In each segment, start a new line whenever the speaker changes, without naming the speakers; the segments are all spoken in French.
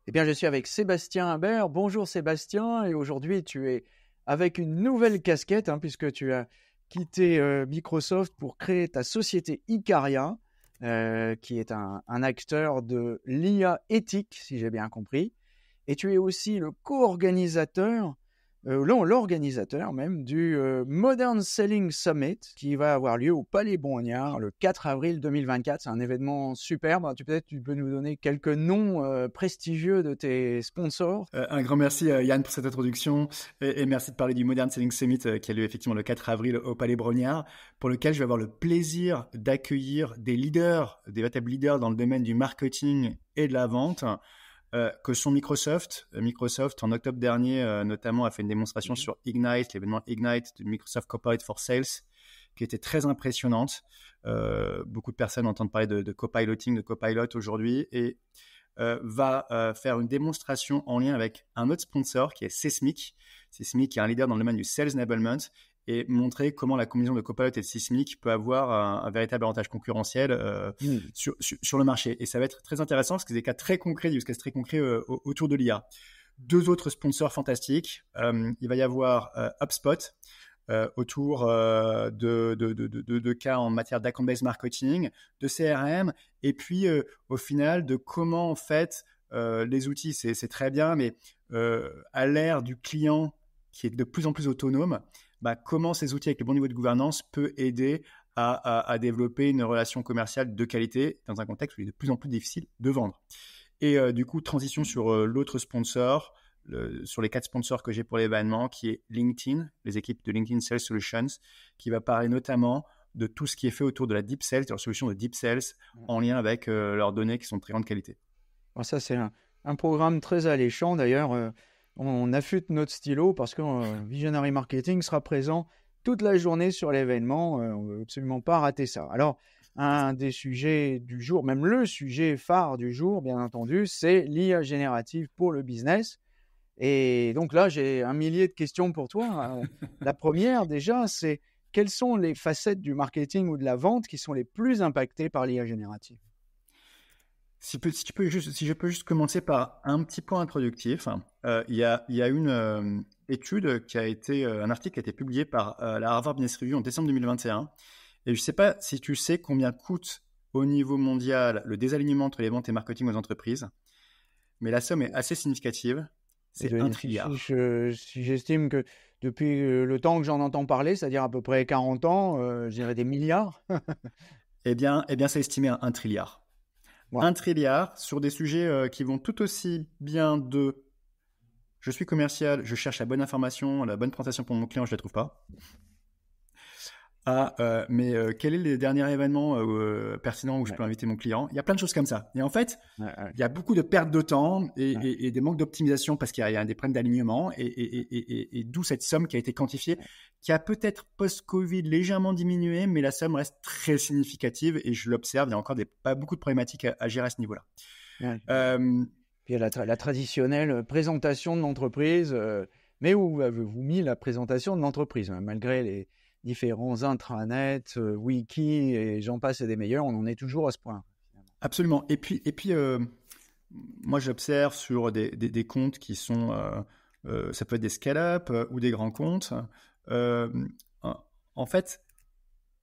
Eh bien, je suis avec Sébastien Imbert. Bonjour Sébastien, et aujourd'hui tu es avec une nouvelle casquette, puisque tu as quitté Microsoft pour créer ta société Icaria, qui est un acteur de l'IA éthique, si j'ai bien compris. Et tu es aussi le co-organisateur, non, l'organisateur même, du Modern Selling Summit qui va avoir lieu au Palais Brongniart le 4 avril 2024. C'est un événement superbe. Peut-être tu peux nous donner quelques noms prestigieux de tes sponsors.
Un grand merci Yann pour cette introduction et merci de parler du Modern Selling Summit qui a lieu effectivement le 4 avril au Palais Brongniart, pour lequel je vais avoir le plaisir d'accueillir des leaders, des véritables leaders dans le domaine du marketing et de la vente. Que sont Microsoft. Microsoft, en octobre dernier, notamment, a fait une démonstration sur Ignite, l'événement Ignite de Microsoft Corporate for Sales, qui était très impressionnante. Beaucoup de personnes entendent parler de copiloting, de copilot aujourd'hui, et va faire une démonstration en lien avec un autre sponsor qui est Seismic. Seismic qui est un leader dans le domaine du Sales Enablement, et montrer comment la combinaison de Copilot et de Seismic peut avoir un véritable avantage concurrentiel sur le marché. Et ça va être très intéressant parce que c'est des cas très concrets, des use cases très concrets autour de l'IA. Deux autres sponsors fantastiques. Il va y avoir HubSpot autour de cas en matière d'account-based marketing, de CRM, et puis au final de comment en fait les outils, c'est très bien, mais à l'ère du client qui est de plus en plus autonome, comment ces outils avec le bon niveau de gouvernance peut aider à développer une relation commerciale de qualité dans un contexte où il est de plus en plus difficile de vendre. Et du coup, transition sur l'autre sponsor, sur les 4 sponsors que j'ai pour l'événement, qui est LinkedIn, les équipes de LinkedIn Sales Solutions, qui va parler notamment de tout ce qui est fait autour de la Deep Sales, de leur solution de Deep Sales, en lien avec leurs données qui sont de très grande qualité.
Alors ça, c'est un programme très alléchant. D'ailleurs, on affûte notre stylo parce que Visionary Marketing sera présent toute la journée sur l'événement. On ne veut absolument pas rater ça. Alors, un des sujets du jour, même le sujet phare du jour, bien entendu, c'est l'IA générative pour le business. Et donc là, j'ai un millier de questions pour toi. La première, déjà, c'est quelles sont les facettes du marketing ou de la vente qui sont les plus impactées par l'IA générative ?
Si je peux juste commencer par un petit point introductif, il y a une étude qui a été, un article qui a été publié par la Harvard Business Review en décembre 2021. Et je ne sais pas si tu sais combien coûte au niveau mondial le désalignement entre les ventes et marketing aux entreprises, mais la somme est assez significative. C'est 1 trilliard.
Si j'estime que depuis le temps que j'en entends parler, c'est-à-dire à peu près 40 ans, je dirais des milliards.
Eh bien, c'est estimé à 1 trilliard. Wow. 1 trilliard sur des sujets qui vont tout aussi bien de « je suis commercial, je cherche la bonne information, la bonne présentation pour mon client, je ne la trouve pas », mais quel est le dernier événement pertinent où je peux inviter mon client ? Il y a plein de choses comme ça. Et en fait, il y a beaucoup de pertes de temps et des manques d'optimisation parce qu'il y a des problèmes d'alignement et d'où cette somme qui a été quantifiée, qui a peut-être post-Covid légèrement diminué, mais la somme reste très significative et je l'observe, il y a encore pas beaucoup de problématiques à gérer à ce niveau-là.
Puis il y a la traditionnelle présentation de l'entreprise, mais où avez-vous mis la présentation de l'entreprise, malgré les différents intranets, wiki et j'en passe et des meilleurs, on en est toujours à ce point.
Absolument. Et puis moi j'observe sur des comptes qui sont, ça peut être des scale-up ou des grands comptes. En fait,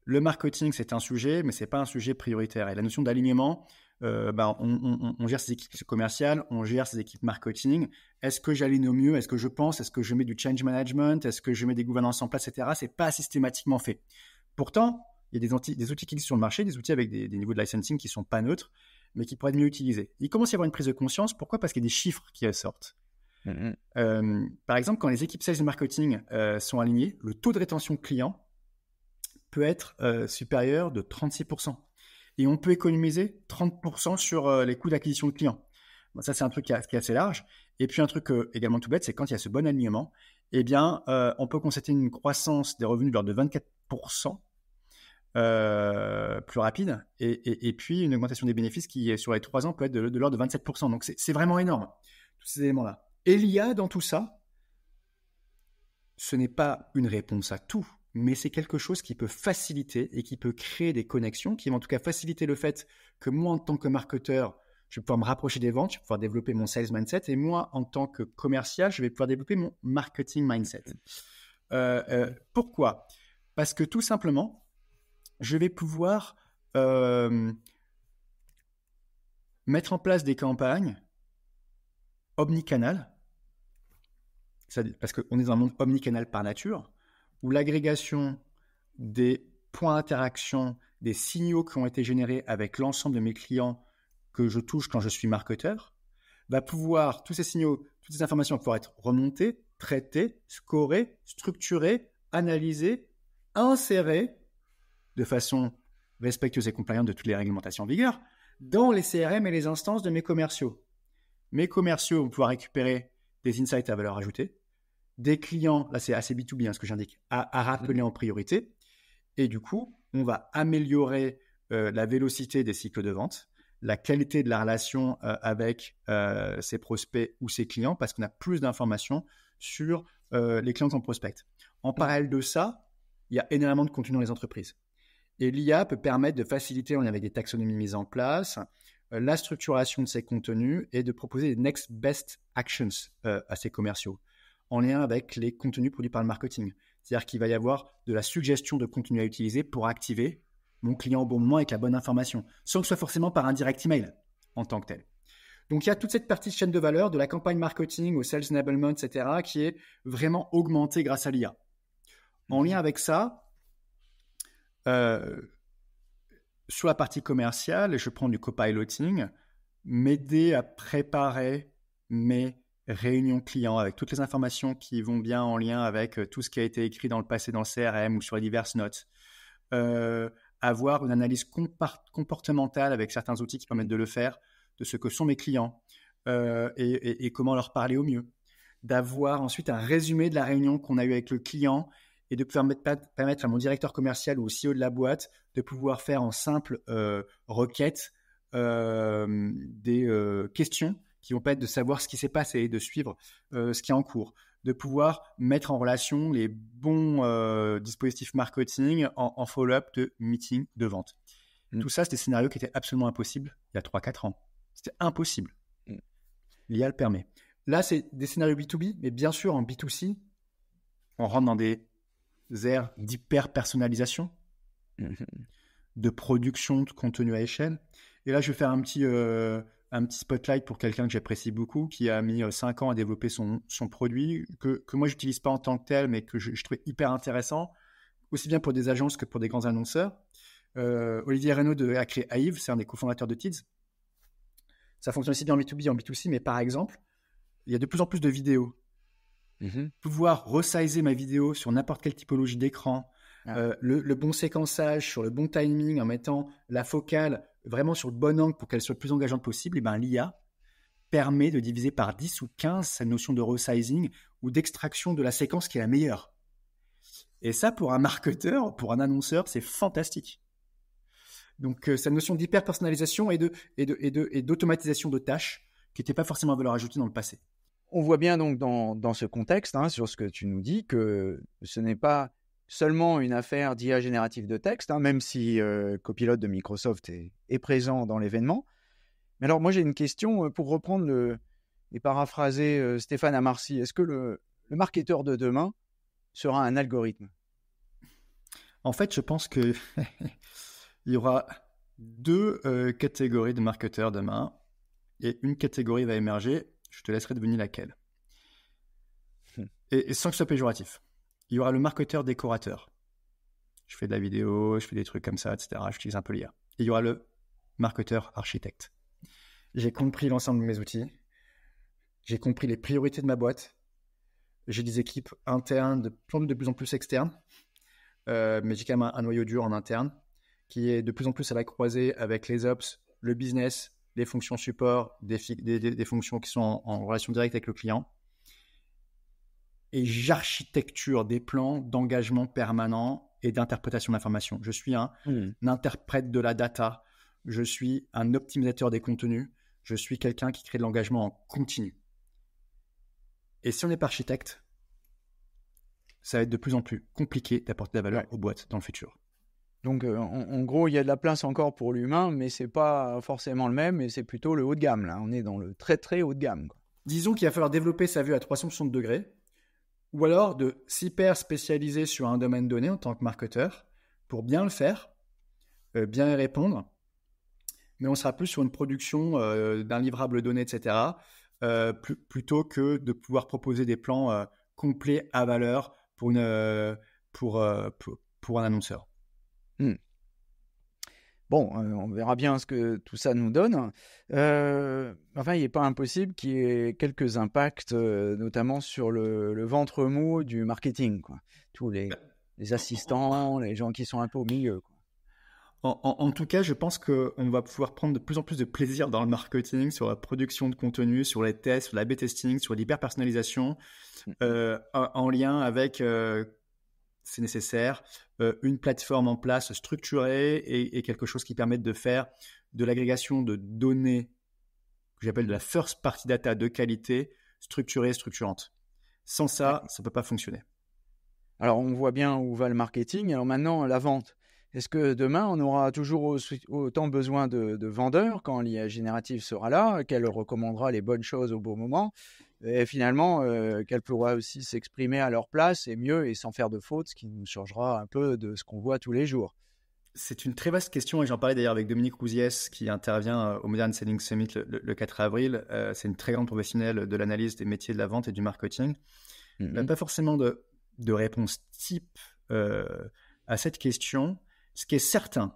le marketing c'est un sujet, mais c'est pas un sujet prioritaire. Et la notion d'alignement, on gère ses équipes commerciales, on gère ses équipes marketing. Est-ce que j'aligne au mieux ? Est-ce que je pense ? Est-ce que je mets du change management ? Est-ce que je mets des gouvernances en place, etc. C'est pas systématiquement fait. Pourtant, il y a des outils qui existent sur le marché, des outils avec des niveaux de licensing qui sont pas neutres, mais qui pourraient être mieux utilisés. Il commence à y avoir une prise de conscience. Pourquoi ? Parce qu'il y a des chiffres qui ressortent. Par exemple, quand les équipes sales et marketing sont alignées, le taux de rétention client peut être supérieur de 36%. Et on peut économiser 30% sur les coûts d'acquisition de clients. Bon, ça, c'est un truc qui est assez large. Et puis, un truc également tout bête, c'est quand il y a ce bon alignement, on peut constater une croissance des revenus de l'ordre de 24% plus rapide. Et puis, une augmentation des bénéfices qui, sur les 3 ans, peut être de l'ordre de 27%. Donc, c'est vraiment énorme, tous ces éléments-là. Et l'IA, dans tout ça, ce n'est pas une réponse à tout, mais c'est quelque chose qui peut faciliter et qui peut créer des connexions, qui va en tout cas faciliter le fait que moi, en tant que marketeur, je vais pouvoir me rapprocher des ventes, je vais pouvoir développer mon sales mindset. Et moi, en tant que commercial, je vais pouvoir développer mon marketing mindset. Pourquoi ? Parce que tout simplement, je vais pouvoir mettre en place des campagnes omnicanal, parce qu'on est dans un monde omnicanal par nature, où l'agrégation des points d'interaction, des signaux qui ont été générés avec l'ensemble de mes clients que je touche quand je suis marketeur, va pouvoir, tous ces signaux, toutes ces informations vont pouvoir être remontées, traitées, scorées, structurées, analysées, insérées de façon respectueuse et compliante de toutes les réglementations en vigueur dans les CRM et les instances de mes commerciaux. Mes commerciaux vont pouvoir récupérer des insights à valeur ajoutée, des clients, là c'est assez B2B ce que j'indique, à rappeler en priorité. Et du coup, on va améliorer la vélocité des cycles de vente, la qualité de la relation avec ses prospects ou ses clients, parce qu'on a plus d'informations sur les clients qu'on prospecte. En parallèle de ça, il y a énormément de contenu dans les entreprises. Et l'IA peut permettre de faciliter, avec des taxonomies mises en place, la structuration de ces contenus et de proposer des next best actions à ces commerciaux, en lien avec les contenus produits par le marketing. C'est-à-dire qu'il va y avoir de la suggestion de contenu à utiliser pour activer mon client au bon moment avec la bonne information, sans que ce soit forcément par un direct email en tant que tel. Donc, il y a toute cette partie de chaîne de valeur, de la campagne marketing au sales enablement, etc., qui est vraiment augmentée grâce à l'IA. En lien avec ça, sur la partie commerciale, je prends du copiloting, m'aider à préparer mes réunions clients avec toutes les informations qui vont bien en lien avec tout ce qui a été écrit dans le passé dans le CRM ou sur les diverses notes. Avoir une analyse comportementale avec certains outils qui permettent de le faire, de ce que sont mes clients et comment leur parler au mieux. D'avoir ensuite un résumé de la réunion qu'on a eue avec le client et de pouvoir permettre à mon directeur commercial ou au CEO de la boîte de pouvoir faire en simple requête des questions qui vont permettre de savoir ce qui s'est passé et de suivre ce qui est en cours, de pouvoir mettre en relation les bons dispositifs marketing en follow-up de meeting de vente. Tout ça, c'était des scénarios qui étaient absolument impossibles il y a 3-4 ans. C'était impossible. L'IA le permet. Là, c'est des scénarios B2B, mais bien sûr, en B2C, on rentre dans des aires d'hyper-personnalisation, de production de contenu à échelle. Et là, je vais faire un petit spotlight pour quelqu'un que j'apprécie beaucoup, qui a mis 5 ans à développer son produit, que moi, je n'utilise pas en tant que tel, mais que je trouvais hyper intéressant, aussi bien pour des agences que pour des grands annonceurs. Olivier Reynaud a créé Aive, c'est un des cofondateurs de Tids. Ça fonctionne aussi bien en B2B en B2C, mais par exemple, il y a de plus en plus de vidéos. Pouvoir resizer ma vidéo sur n'importe quelle typologie d'écran, le bon séquençage, sur le bon timing, en mettant la focale vraiment sur le bon angle pour qu'elle soit le plus engageante possible, et ben, l'IA permet de diviser par 10 ou 15 cette notion de resizing ou d'extraction de la séquence qui est la meilleure. Et ça, pour un marketeur, pour un annonceur, c'est fantastique. Donc, cette notion d'hyper-personnalisation et d'automatisation de tâches qui n'étaient pas forcément à valeur ajoutée dans le passé.
On voit bien donc dans ce contexte, sur ce que tu nous dis, que ce n'est pas seulement une affaire d'IA générative de texte, même si Copilot de Microsoft est présent dans l'événement. Mais alors, moi, j'ai une question pour reprendre et paraphraser Stéphane Amarcy. Est-ce que le marketeur de demain sera un algorithme ?
En fait, je pense qu'il y aura 2 catégories de marketeurs demain et une catégorie va émerger. Je te laisserai deviner laquelle. Et sans que ce soit péjoratif. Il y aura le marketeur décorateur. Je fais de la vidéo, je fais des trucs comme ça, etc. J'utilise un peu l'IA. Et il y aura le marketeur architecte. J'ai compris l'ensemble de mes outils. J'ai compris les priorités de ma boîte. J'ai des équipes internes, de plus en plus externes. Mais j'ai quand même un noyau dur en interne qui est de plus en plus à la croisée avec les ops, le business, les fonctions support, des fonctions qui sont en relation directe avec le client. Et j'architecture des plans d'engagement permanent et d'interprétation d'informations. Je suis un interprète de la data. Je suis un optimisateur des contenus. Je suis quelqu'un qui crée de l'engagement en continu. Et si on n'est pas architecte, ça va être de plus en plus compliqué d'apporter de la valeur aux boîtes dans le futur.
Donc, en gros, il y a de la place encore pour l'humain, mais c'est pas forcément le même, et c'est plutôt le haut de gamme, là. On est dans le très, très haut de gamme, quoi.
Disons qu'il va falloir développer sa vue à 360 degrés, ou alors de s'hyper spécialiser sur un domaine donné en tant que marketeur pour bien le faire, bien y répondre, mais on sera plus sur une production d'un livrable donné, etc., plutôt que de pouvoir proposer des plans complets à valeur pour un annonceur.
Bon, on verra bien ce que tout ça nous donne. Enfin, il n'est pas impossible qu'il y ait quelques impacts, notamment sur le ventre mou du marketing, quoi. Tous les assistants, les gens qui sont un peu au milieu, quoi.
En tout cas, je pense qu'on va pouvoir prendre de plus en plus de plaisir dans le marketing, sur la production de contenu, sur les tests, sur l'A/B testing, sur l'hyper-personnalisation, en lien avec, c'est nécessaire, une plateforme en place structurée et quelque chose qui permette de faire de l'agrégation de données que j'appelle de la first party data de qualité, structurée et structurante. Sans ça, ça ne peut pas fonctionner.
Alors, on voit bien où va le marketing. Alors maintenant, la vente. Est-ce que demain, on aura toujours autant besoin de vendeurs quand l'IA générative sera là, qu'elle recommandera les bonnes choses au bon moment, et finalement, qu'elle pourra aussi s'exprimer à leur place et mieux et sans faire de fautes, ce qui nous changera un peu de ce qu'on voit tous les jours?
C'est une très vaste question et j'en parlais d'ailleurs avec Dominique Rouziès qui intervient au Modern Selling Summit le 4 avril. C'est une très grande professionnelle de l'analyse des métiers de la vente et du marketing. Elle n'a pas forcément de réponse type à cette question. Ce qui est certain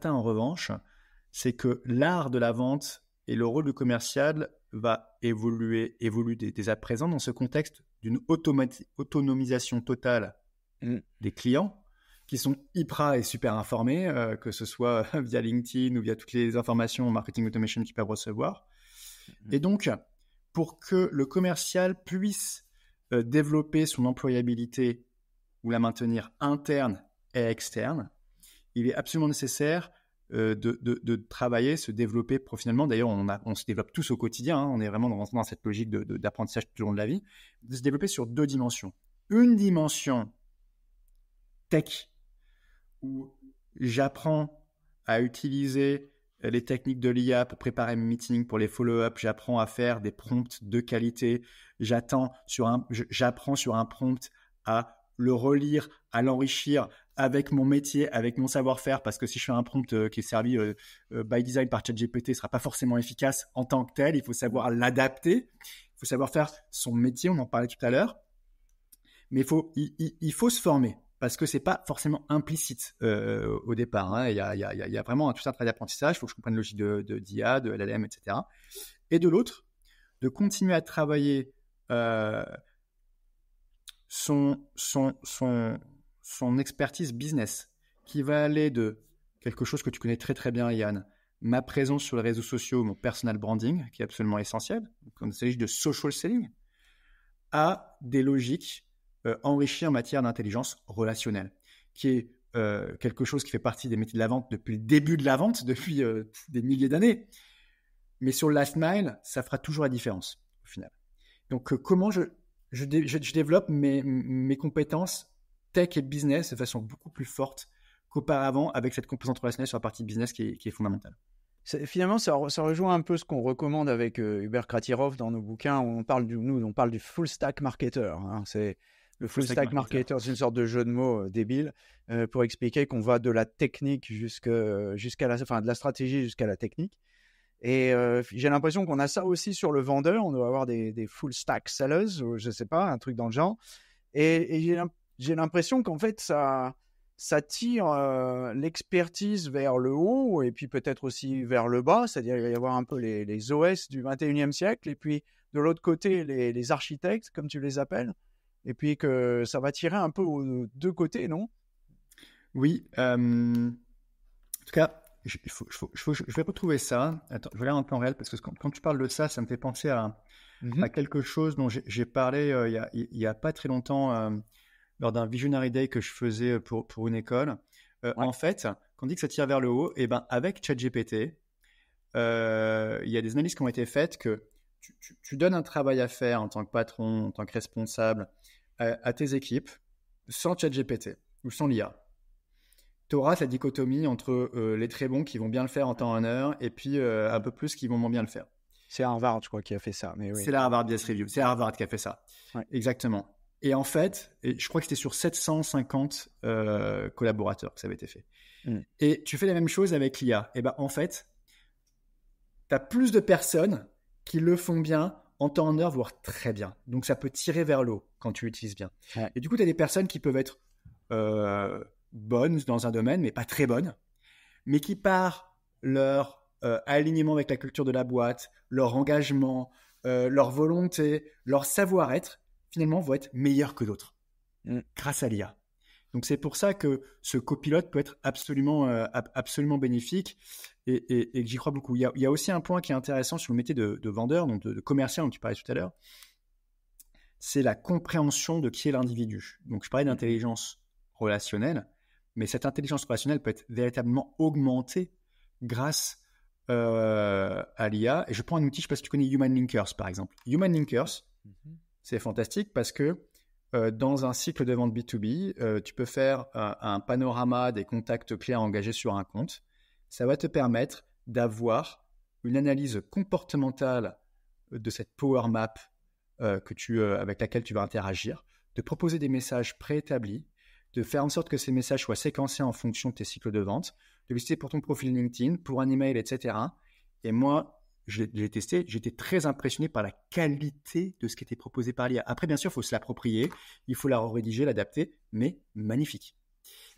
en revanche, c'est que l'art de la vente et le rôle du commercial va évoluer dès à présent dans ce contexte d'une autonomisation totale des clients qui sont hyper et super informés, que ce soit via LinkedIn ou via toutes les informations en marketing automation qu'ils peuvent recevoir. Et donc, pour que le commercial puisse développer son employabilité ou la maintenir interne et externe, il est absolument nécessaire de travailler, se développer professionnellement. D'ailleurs, on se développe tous au quotidien. On est vraiment dans cette logique d'apprentissage tout au long de la vie, de se développer sur 2 dimensions. Une dimension tech, où j'apprends à utiliser les techniques de l'IA pour préparer mes meetings, pour les follow-up. J'apprends à faire des prompts de qualité. J'apprends sur un prompt à le relire, à l'enrichir avec mon métier, avec mon savoir-faire, parce que si je fais un prompt qui est servi by design par ChatGPT, ne sera pas forcément efficace en tant que tel. Il faut savoir l'adapter. Il faut savoir faire son métier, on en parlait tout à l'heure. Mais il faut se former, parce que ce n'est pas forcément implicite au départ. Hein. Il y a vraiment tout un travail d'apprentissage. Il faut que je comprenne la logique d'IA, de LLM, etc. Et de l'autre, de continuer à travailler son expertise business, qui va aller de quelque chose que tu connais très très bien, Yann, ma présence sur les réseaux sociaux, mon personal branding, qui est absolument essentiel, quand il s'agit de social selling, à des logiques enrichies en matière d'intelligence relationnelle, qui est quelque chose qui fait partie des métiers de la vente depuis le début de la vente, depuis des milliers d'années. Mais sur le last mile, ça fera toujours la différence, au final. Donc, comment je développe mes compétences tech et business de façon beaucoup plus forte qu'auparavant, avec cette composante relationnelle sur la partie business qui est fondamentale.
Finalement, ça rejoint un peu ce qu'on recommande avec Hubert Kratirov dans nos bouquins. On parle du full stack marketer. Hein. C'est le full stack marketer, c'est une sorte de jeu de mots débile pour expliquer qu'on va de la technique jusqu'à de la stratégie jusqu'à la technique. Et j'ai l'impression qu'on a ça aussi sur le vendeur. On doit avoir des full stack sellers, ou je sais pas, un truc dans le genre. Et j'ai l'impression qu'en fait, ça tire l'expertise vers le haut et puis peut-être aussi vers le bas. C'est-à-dire il va y avoir un peu les OS du 21e siècle et puis de l'autre côté, les architectes, comme tu les appelles. Et puis que ça va tirer un peu aux deux côtés, non?
Oui. En tout cas, je vais retrouver ça. Attends, je vais aller un peu en réel parce que quand tu parles de ça, ça me fait penser à quelque chose dont j'ai parlé il y a pas très longtemps lors d'un Visionary Day que je faisais pour une école. En fait, quand on dit que ça tire vers le haut, et ben avec ChatGPT, il y a des analyses qui ont été faites que tu donnes un travail à faire en tant que patron, en tant que responsable à tes équipes sans ChatGPT ou sans l'IA. tu auras cette dichotomie entre les très bons qui vont bien le faire en temps en heure et puis un peu plus qui vont moins bien le faire.
C'est Harvard, je crois, qui a fait ça. Mais oui.
C'est la Harvard Business Review. C'est Harvard qui a fait ça.
Ouais.
Exactement. Et en fait, je crois que c'était sur 750 collaborateurs que ça avait été fait. Et tu fais la même chose avec l'IA. Et ben en fait, tu as plus de personnes qui le font bien en temps en heure, voire très bien. Donc, ça peut tirer vers le haut quand tu l'utilises bien.
Ouais.
Et du coup, tu as des personnes qui peuvent être bonnes dans un domaine, mais pas très bonnes, mais qui, par leur alignement avec la culture de la boîte, leur engagement, leur volonté, leur savoir-être, finalement, vont être meilleures que d'autres grâce à l'IA. Donc, c'est pour ça que ce copilote peut être absolument bénéfique et que j'y crois beaucoup. Il y a aussi un point qui est intéressant sur le métier de vendeur, donc de commercial dont tu parlais tout à l'heure, c'est la compréhension de qui est l'individu. Donc, je parlais d'intelligence relationnelle, mais cette intelligence relationnelle peut être véritablement augmentée grâce à l'IA. Et je prends un outil, je ne sais pas si tu connais Human Linkers, par exemple. Human Linkers, c'est fantastique parce que dans un cycle de vente B2B, tu peux faire un panorama des contacts clients engagés sur un compte. Ça va te permettre d'avoir une analyse comportementale de cette power map avec laquelle tu vas interagir, de proposer des messages préétablis, de faire en sorte que ces messages soient séquencés en fonction de tes cycles de vente, de lister pour ton profil LinkedIn, pour un email, etc. Et moi, j'ai testé, j'étais très impressionné par la qualité de ce qui était proposé par l'IA. Après, bien sûr, il faut se l'approprier, il faut la rédiger, l'adapter, mais magnifique.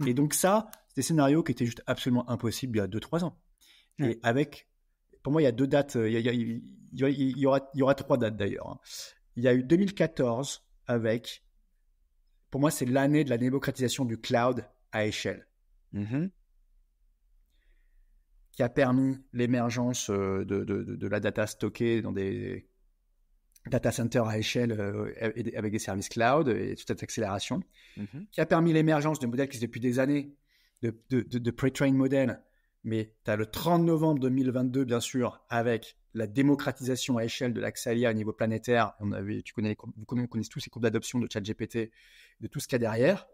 Et donc ça, c'est des scénarios qui étaient juste absolument impossibles il y a 2-3 ans. Et pour moi, il y a 2 dates, il y aura 3 dates d'ailleurs. Il y a eu 2014 avec, pour moi, c'est l'année de la démocratisation du cloud à échelle. Qui a permis l'émergence de la data stockée dans des data centers à échelle avec des services cloud et toute cette accélération, qui a permis l'émergence de modèles qui existent depuis des années, de pre-trained modèles. Mais tu as le 30 novembre 2022, bien sûr, avec la démocratisation à échelle de l'accès à l'IA au niveau planétaire. Vous connaissez tous ces courbes d'adoption de ChatGPT, de tout ce qu'il y a derrière.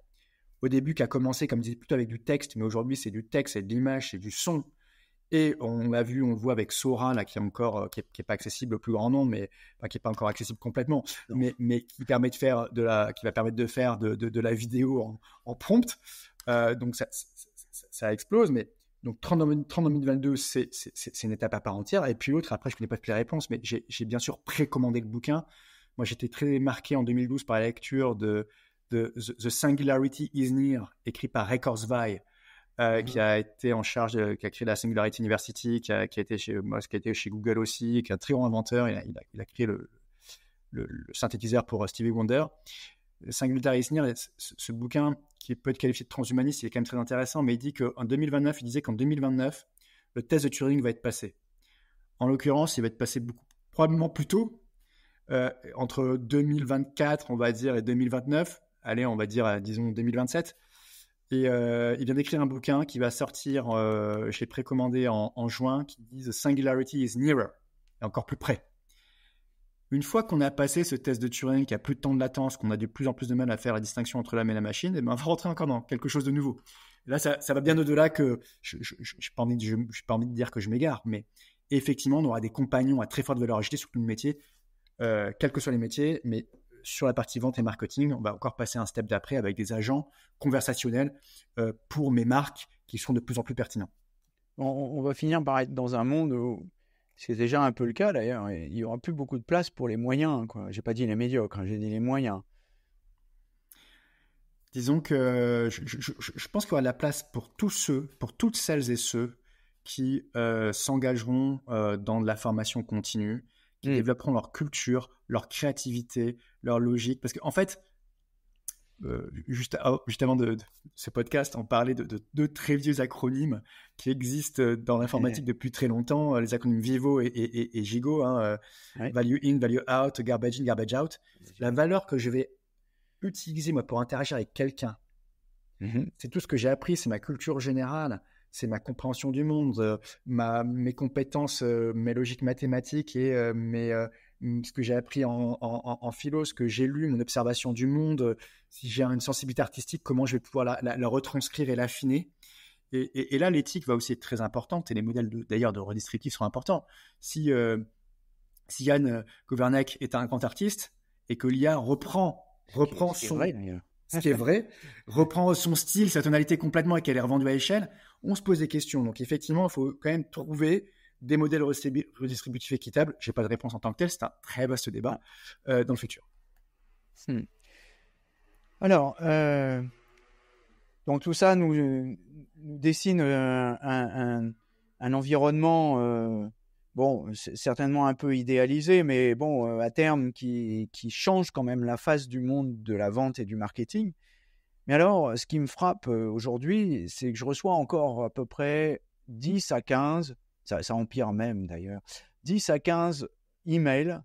Au début, qui a commencé, comme je disais, plutôt avec du texte, mais aujourd'hui, c'est du texte, c'est de l'image, c'est du son. Et on le voit avec Sora, là, qui est pas accessible au plus grand nombre, mais qui est pas encore accessible complètement, mais qui permet de faire qui va permettre de faire de la vidéo en prompt. Donc ça explose, mais donc 30 2022, c'est une étape à part entière. Et puis l'autre, après, je connais pas toutes les réponses, mais j'ai bien sûr précommandé le bouquin. Moi, j'étais très marqué en 2012 par la lecture de The Singularity is Near, écrit par Ray Kurzweil. Qui a été en charge, qui a créé la Singularity University, qui a été chez Google aussi, qui est un très grand inventeur. Il a créé le synthétiseur pour Stevie Wonder. Singularity is Near, ce bouquin qui peut être qualifié de transhumaniste, il est quand même très intéressant, mais il disait qu'en 2029, le test de Turing va être passé. En l'occurrence, il va être passé probablement plus tôt, entre 2024, on va dire, et 2029. Allez, on va dire, disons 2027. Et il vient d'écrire un bouquin qui va sortir, je l'ai précommandé en juin, qui dit « The Singularity is nearer », et encore plus près. Une fois qu'on a passé ce test de Turing, qui a plus de temps de latence, qu'on a de plus en plus de mal à faire la distinction entre l'homme et la machine, et ben on va rentrer encore dans quelque chose de nouveau. Et là, ça va bien au-delà que... Je n'ai pas envie de dire que je m'égare, mais effectivement, on aura des compagnons à très forte valeur ajoutée sur tout le métier, quels que soient les métiers, mais... Sur la partie vente et marketing, on va encore passer un step d'après avec des agents conversationnels pour mes marques qui seront de plus en plus pertinents.
On va finir par être dans un monde où c'est déjà un peu le cas d'ailleurs. Il n'y aura plus beaucoup de place pour les moyens. Je n'ai pas dit les médiocres, j'ai dit les moyens.
Disons que je pense qu'il y aura de la place pour toutes celles et ceux qui s'engageront dans de la formation continue, qui développeront leur culture, leur créativité, leur logique. Parce qu'en fait, juste avant de ce podcast, on parlait de 2 très vieux acronymes qui existent dans l'informatique depuis très longtemps, les acronymes Vivo et Gigo, Value in, Value out, Garbage in, Garbage out. La valeur que je vais utiliser moi pour interagir avec quelqu'un, c'est tout ce que j'ai appris, c'est ma culture générale, c'est ma compréhension du monde, mes compétences, mes logiques mathématiques et ce que j'ai appris en philo, ce que j'ai lu, mon observation du monde, si j'ai une sensibilité artistique, comment je vais pouvoir la retranscrire et l'affiner. Et là, l'éthique va aussi être très importante et les modèles d'ailleurs de redistributif sont importants. Si Yann Governac est un grand artiste et que l'IA reprend ce qui est vrai, reprend son style, sa tonalité complètement et qu'elle est revendue à échelle, on se pose des questions. Donc effectivement, il faut quand même trouver des modèles redistributifs équitables. Je n'ai pas de réponse en tant que tel, c'est un très vaste débat dans le futur.
Alors, donc tout ça nous dessine un environnement, c'est certainement un peu idéalisé, mais bon, à terme, qui change quand même la face du monde de la vente et du marketing. Mais alors, ce qui me frappe aujourd'hui, c'est que je reçois encore à peu près 10 à 15, ça empire même d'ailleurs, 10 à 15 emails,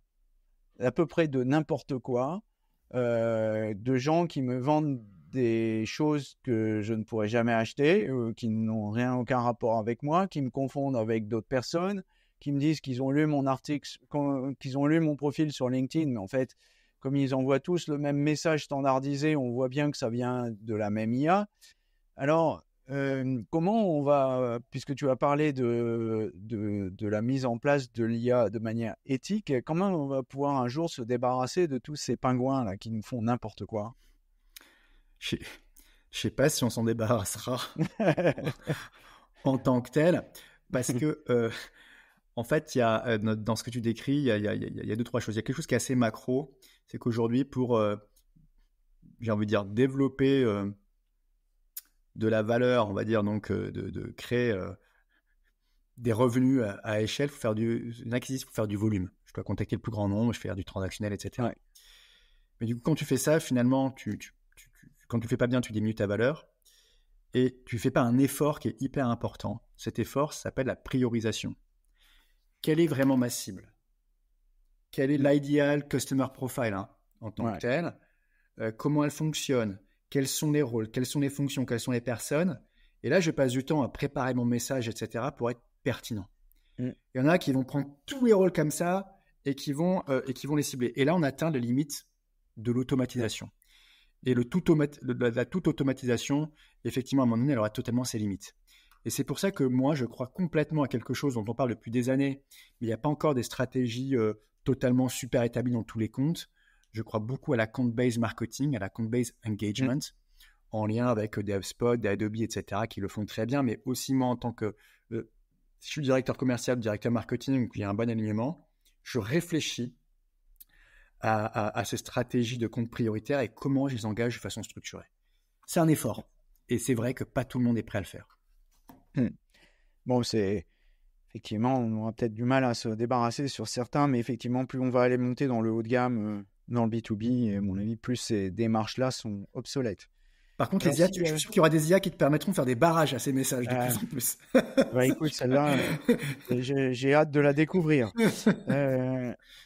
à peu près de n'importe quoi, de gens qui me vendent des choses que je ne pourrais jamais acheter, qui n'ont aucun rapport avec moi, qui me confondent avec d'autres personnes, qui me disent qu'ils ont lu mon article, qu'ils ont lu mon profil sur LinkedIn, mais en fait, comme ils envoient tous le même message standardisé, on voit bien que ça vient de la même IA. Alors, comment on va, puisque tu as parlé de la mise en place de l'IA de manière éthique, comment on va pouvoir un jour se débarrasser de tous ces pingouins là qui nous font n'importe quoi?
Je ne sais pas si on s'en débarrassera en tant que tel, parce que en fait, il y a, dans ce que tu décris, il y a deux, trois choses. Il y a quelque chose qui est assez macro, c'est qu'aujourd'hui, pour, j'ai envie de dire, développer de la valeur, on va dire, donc de créer des revenus à échelle, il faut faire une acquisition, il faut faire du volume. Je dois contacter le plus grand nombre, je fais du transactionnel, etc.
Ouais.
Mais du coup, quand tu fais ça, finalement, quand tu ne fais pas bien, tu diminues ta valeur et tu ne fais pas un effort qui est hyper important. Cet effort s'appelle la priorisation. Quelle est vraiment ma cible? Quel est l'idéal customer profile en tant que tel? Comment elle fonctionne? Quels sont les rôles? Quelles sont les fonctions? Quelles sont les personnes? Et là, je passe du temps à préparer mon message, etc. pour être pertinent. Il y en a qui vont prendre tous les rôles comme ça et qui vont les cibler. Et là, on atteint les limites de l'automatisation. Et la toute automatisation, effectivement, à un moment donné, elle aura totalement ses limites. Et c'est pour ça que moi, je crois complètement à quelque chose dont on parle depuis des années, mais il n'y a pas encore des stratégies totalement super établies dans tous les comptes. Je crois beaucoup à la compte-based marketing, à la compte-based engagement, en lien avec des HubSpot, des Adobe, etc., qui le font très bien, mais aussi moi, en tant que... si je suis directeur commercial, directeur marketing, où il y a un bon alignement, je réfléchis à ces stratégies de compte prioritaires et comment je les engage de façon structurée. C'est un effort. Et c'est vrai que pas tout le monde est prêt à le faire.
Bon, effectivement, on aura peut-être du mal à se débarrasser sur certains, mais effectivement, plus on va aller monter dans le haut de gamme, dans le B2B, et à mon avis, plus ces démarches-là sont obsolètes.
Par contre, les IA, je suis sûr qu'il y aura des IA qui te permettront de faire des barrages à ces messages de plus en plus.
Bah, écoute, celle-là, j'ai hâte de la découvrir.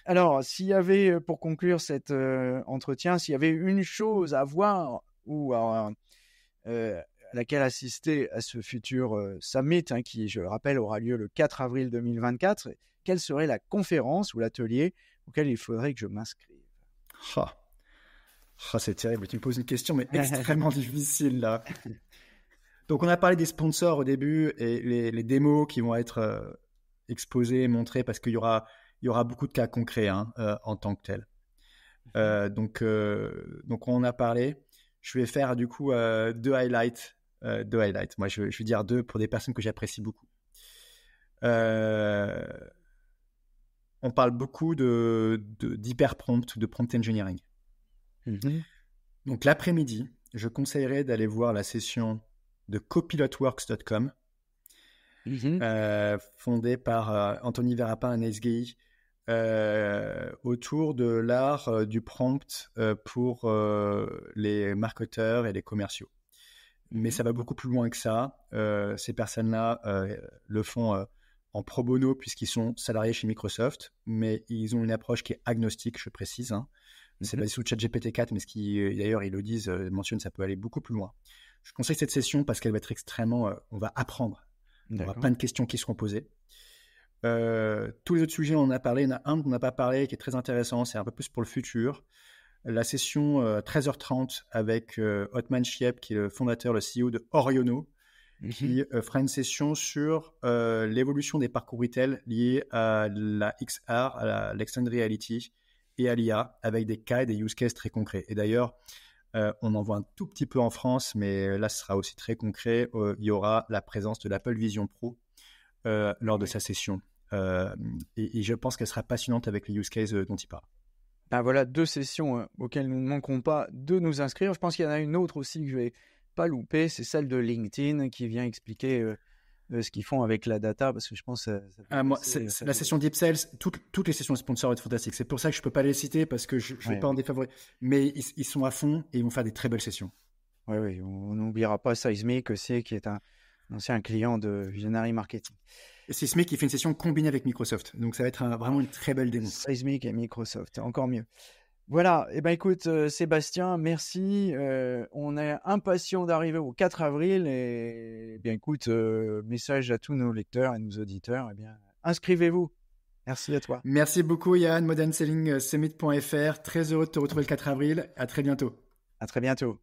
Alors, s'il y avait, pour conclure cet entretien, s'il y avait une chose à voir ou à laquelle assister à ce futur summit, qui, je le rappelle, aura lieu le 4 avril 2024, quelle serait la conférence ou l'atelier auquel il faudrait que je m'inscrive?
C'est terrible, tu me poses une question, mais extrêmement difficile là. Donc, on a parlé des sponsors au début et les démos qui vont être exposées, montrées, parce qu'il y aura beaucoup de cas concrets en tant que tel. Donc, on en a parlé. Je vais faire du coup deux highlights. Moi, je vais dire deux pour des personnes que j'apprécie beaucoup. On parle beaucoup d'hyper-prompt, de prompt engineering. Donc, l'après-midi, je conseillerais d'aller voir la session de copilotworks.com, fondée par Anthony Verapin et Nils Gay, autour de l'art du prompt pour les marketeurs et les commerciaux. Mais ça va beaucoup plus loin que ça. Ces personnes-là le font en pro bono puisqu'ils sont salariés chez Microsoft, mais ils ont une approche qui est agnostique, je précise. C'est basé sur ChatGPT 4, mais d'ailleurs, ils le disent, mentionnent, ça peut aller beaucoup plus loin. Je conseille cette session parce qu'elle va être extrêmement... on va apprendre. On aura plein de questions qui seront posées. Tous les autres sujets, on en a parlé. Il y en a un dont on n'a pas parlé qui est très intéressant. C'est un peu plus pour le futur. La session 13h30 avec Othman Chieb, qui est le fondateur, le CEO de Oriono, qui fera une session sur l'évolution des parcours retail liés à la XR, à l'extended reality et à l'IA, avec des cas et des use cases très concrets. Et d'ailleurs, on en voit un tout petit peu en France, mais là, ce sera aussi très concret. Il y aura la présence de l'Apple Vision Pro lors de sa session. Et je pense qu'elle sera passionnante avec les use cases dont il parle.
Ben voilà, 2 sessions auxquelles nous ne manquerons pas de nous inscrire. Je pense qu'il y en a une autre aussi que je vais pas louper, c'est celle de LinkedIn qui vient expliquer ce qu'ils font avec la data, parce que je pense que
la session Deep Sales, toutes les sessions de sponsors vont être fantastiques. C'est pour ça que je peux pas les citer parce que je ne vais pas en défavoriser. Mais ils sont à fond et ils vont faire des très belles sessions.
Oui, on n'oubliera pas Seismic aussi, qui est un ancien client de Visionary Marketing.
Et Seismic qui fait une session combinée avec Microsoft. Donc ça va être vraiment une très belle démo.
Seismic et Microsoft, encore mieux. Voilà, et ben écoute Sébastien, merci. On est impatient d'arriver au 4 avril et bien écoute, message à tous nos lecteurs et nos auditeurs, eh bien inscrivez-vous. Merci à toi.
Merci beaucoup Yann, modernselling summit.fr. Très heureux de te retrouver le 4 avril. À très bientôt.
À très bientôt.